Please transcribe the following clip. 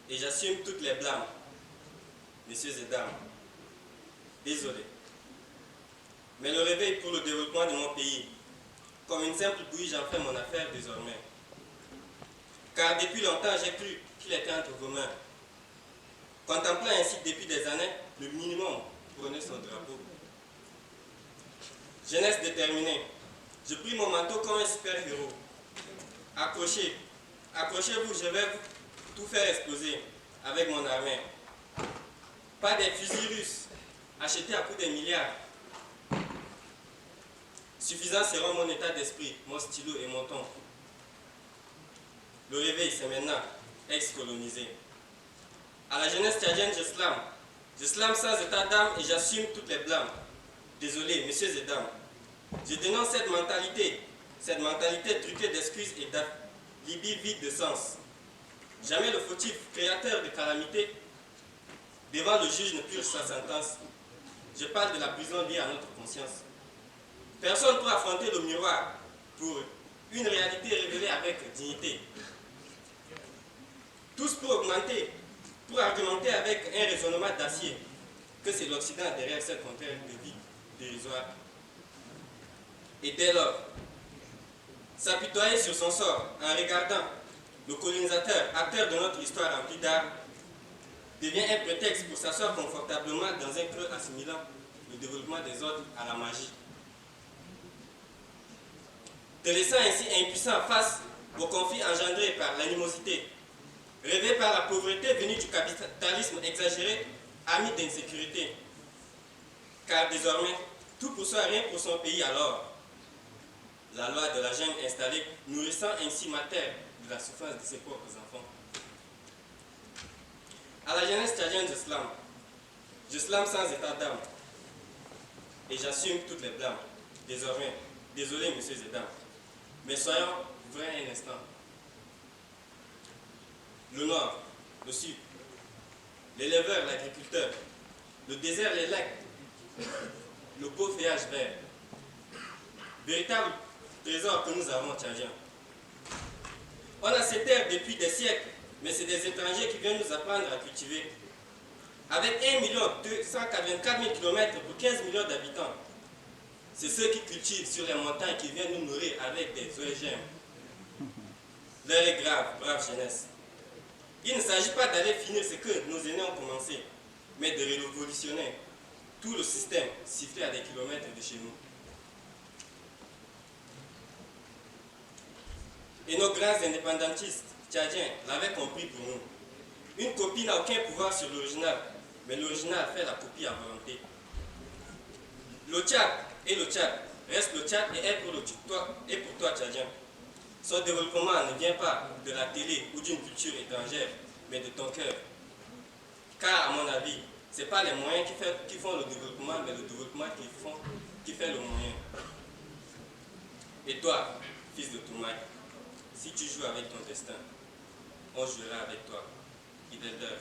et j'assume toutes les blâmes, messieurs et dames. Désolé. Mais le réveil pour le développement de mon pays, comme une simple bouillie, j'en fais mon affaire désormais. Car depuis longtemps, j'ai cru qu'il était entre vos mains. Contemplant ainsi depuis des années, le minimum prenait son drapeau. Jeunesse déterminée, je pris mon manteau comme un super-héros. Accrochez-vous, je vais tout faire exploser avec mon armée. Pas des fusils russes achetés à coût des milliards. Suffisant sera mon état d'esprit, mon stylo et mon ton. Le réveil, c'est maintenant, ex-colonisé. À la jeunesse tchadienne, je slame. Je slame sans état d'âme et j'assume toutes les blâmes. Désolé, messieurs et dames. Je dénonce cette mentalité truquée d'excuses et d'alibi vide de sens. Jamais le fautif, créateur de calamité, devant le juge ne purge sa sentence. Je parle de la prison liée à notre conscience. Personne pour affronter le miroir pour une réalité révélée avec dignité. Tous pour argumenter avec un raisonnement d'acier que c'est l'Occident derrière cette contraire de vie dérisoire. Et dès lors, s'apitoyer sur son sort en regardant le colonisateur, acteur de notre histoire remplie d'art, devient un prétexte pour s'asseoir confortablement dans un creux assimilant le développement des autres à la magie. Te laissant ainsi impuissant face aux conflits engendrés par l'animosité, rêvés par la pauvreté venue du capitalisme exagéré, ami d'insécurité. Car désormais, tout pour soi, rien pour son pays alors. La loi de la jungle installée, nourrissant ainsi ma terre de la souffrance de ses propres enfants. À la jeunesse tchadienne, je slame. Je slame sans état d'âme. Et j'assume toutes les blâmes. Désormais, désolé, messieurs et dames. Mais soyons vrais un instant. Le nord, le sud, l'éleveur, l'agriculteur, le désert, les lacs, le beau feuillage vert. Véritable trésor que nous avons, Tchadiens. On a ces terres depuis des siècles, mais c'est des étrangers qui viennent nous apprendre à cultiver. Avec 1 284 000 km pour 15 millions d'habitants, c'est ceux qui cultivent sur les montagnes qui viennent nous nourrir avec des OGM. L'heure est grave, brave jeunesse. Il ne s'agit pas d'aller finir ce que nos aînés ont commencé, mais de révolutionner tout le système sifflé à des kilomètres de chez nous. Et nos grands indépendantistes tchadiens l'avaient compris pour nous. Une copie n'a aucun pouvoir sur l'original, mais l'original fait la copie à volonté. Le Tchad et le Tchad reste le Tchad et est pour toi, Tchadien. Son développement ne vient pas de la télé ou d'une culture étrangère, mais de ton cœur. Car, à mon avis, ce n'est pas les moyens qui font le développement, mais le développement qui fait le moyen. Et toi, fils de Toumaï, si tu joues avec ton destin, on jouera avec toi. Il est l'heure.